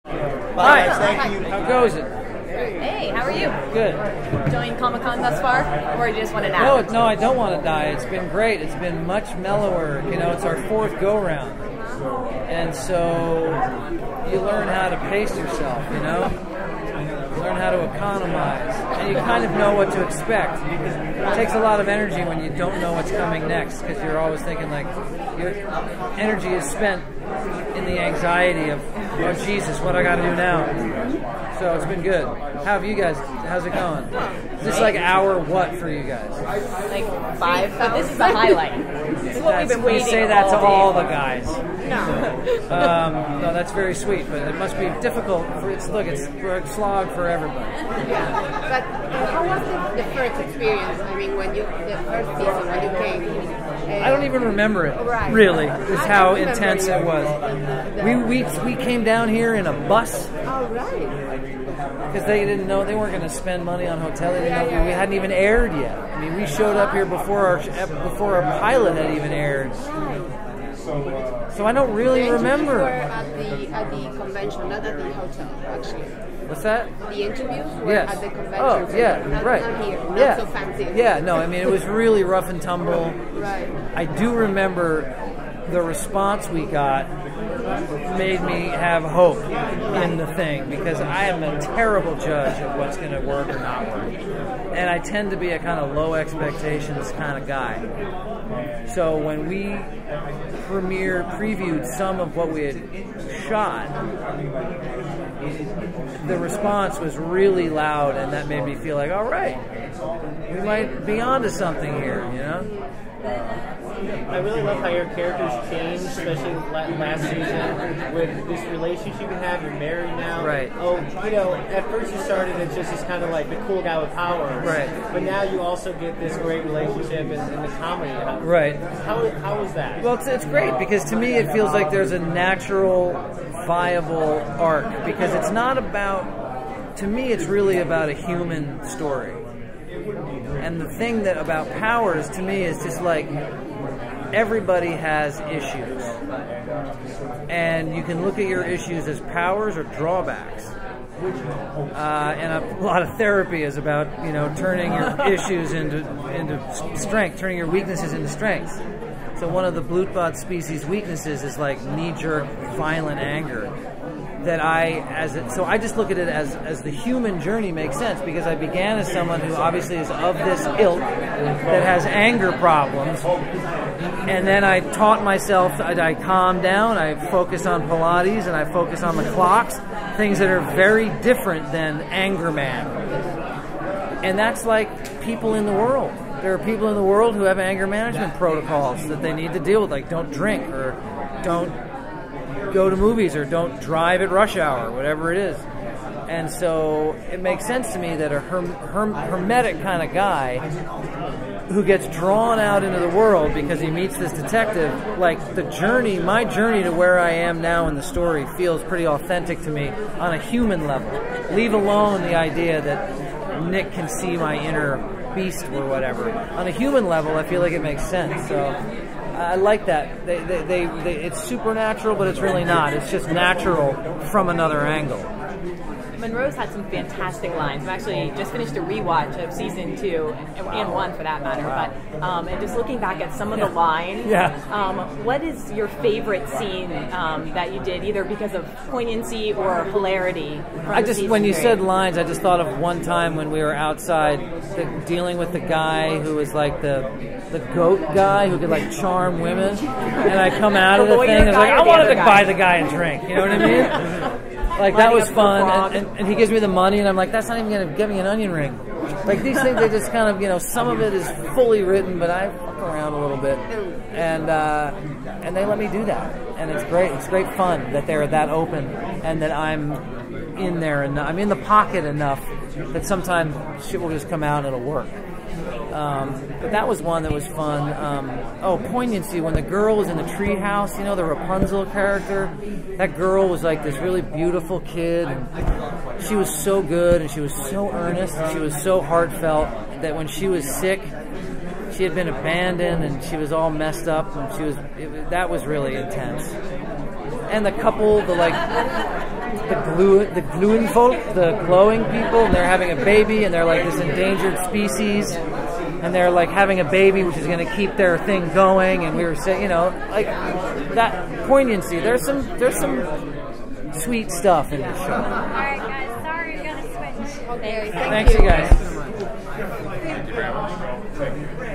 Hi. Thank you. How goes it? Hey, how are you? Good. Enjoying Comic-Con thus far? Or you just want to die? No, I don't want to die. It's been great. It's been much mellower. You know, it's our fourth go-round. And so you learn how to pace yourself, you know? You learn how to economize. And you kind of know what to expect. It takes a lot of energy when you don't know what's coming next, because you're always thinking, like, your energy is spent in the anxiety of, oh, Jesus, what I got to do now? So it's been good. How have you guys? How's it going? Is this like hour what for you guys? Like 5, but this is the highlight. This is what we've been waiting for. We say that to all the guys. No. No, that's very sweet, but it must be difficult. It's a slog for everybody. Yeah, but how was the first experience? I mean, the first season when you came. I don't even remember it. Right. Really, is how intense it was. We came down here in a bus. Oh, right. Because they didn't know, they weren't going to spend money on hotel. They didn't know we hadn't even aired yet. I mean, we showed up here before our pilot had even aired. So I don't really remember. The interviews were at the convention, not at the hotel, actually. What's that? The interviews were Yes. at the convention. Oh, yeah, not, right. Not here, not yeah. so fancy. Yeah, no, I mean, it was really rough and tumble. Right. I do remember the response we got made me have hope in the thing, because I am a terrible judge of what's going to work or not work. And I tend to be a kind of low expectations kind of guy. So when we previewed some of what we had shot, the response was really loud, and that made me feel like, all right, we might be onto something here, you know? I really love how your characters changed, especially last season, with this relationship you have. You're married now. Right. Oh, you know, at first you started as just this kind of like the cool guy with powers. Right. But now you also get this great relationship in the comedy. Right. How was that? Well, it's great, because to me it feels like there's a natural, viable arc, because it's not about, to me it's really about a human story. And the thing that about powers to me is just like, everybody has issues, and you can look at your issues as powers or drawbacks. And a lot of therapy is about, you know, turning your issues into strength, turning your weaknesses into strengths. So one of the Blutbad species' weaknesses is like knee-jerk, violent anger. So I just look at it as the human journey makes sense, because I began as someone who obviously is of this ilk that has anger problems, and then I taught myself, I calmed down, I focus on Pilates, and I focus on the clocks, things that are very different than Anger Man. And that's like people in the world. There are people in the world who have anger management protocols that they need to deal with, like don't drink, or don't go to movies, or don't drive at rush hour, whatever it is. And so it makes sense to me that a hermetic kind of guy who gets drawn out into the world because he meets this detective, like my journey to where I am now in the story feels pretty authentic to me on a human level. Leave alone the idea that Nick can see my inner beast or whatever. On a human level, I feel like it makes sense. So I like that. It's supernatural, but it's really not. It's just natural from another angle. Monroe's had some fantastic lines. I've actually just finished a rewatch of season 2, and 1 for that matter. But and just looking back at some of the lines, what is your favorite scene that you did, either because of poignancy or hilarity? When you said lines, I just thought of one time when we were outside dealing with the guy who was like the goat guy who could like charm women, and I come out of the thing and I was like, I wanted to buy the guy a drink. You know what I mean? Like, that was fun, and he gives me the money, and I'm like, that's not even going to give me an onion ring. Like, these things, they just kind of, you know, some of it is fully written, but I fuck around a little bit, and they let me do that, and it's great. It's great fun that they're that open, and that I'm in there, and I'm in the pocket enough that sometimes shit will just come out and it'll work. But that was one that was fun. Poignancy, when the girl was in the treehouse, you know, the Rapunzel character, that girl was like this really beautiful kid, and she was so good, and she was so earnest, and she was so heartfelt, that when she was sick, she had been abandoned, and she was all messed up, and that was really intense. And the couple, the gluen folk, the glowing people, and they're having a baby, and they're like this endangered species, and they're like having a baby, which is going to keep their thing going. And we were saying, you know, like that poignancy. There's some sweet stuff in the show. All right, guys. Sorry, we're gonna switch. Okay, Thanks, you guys. Thank you very much.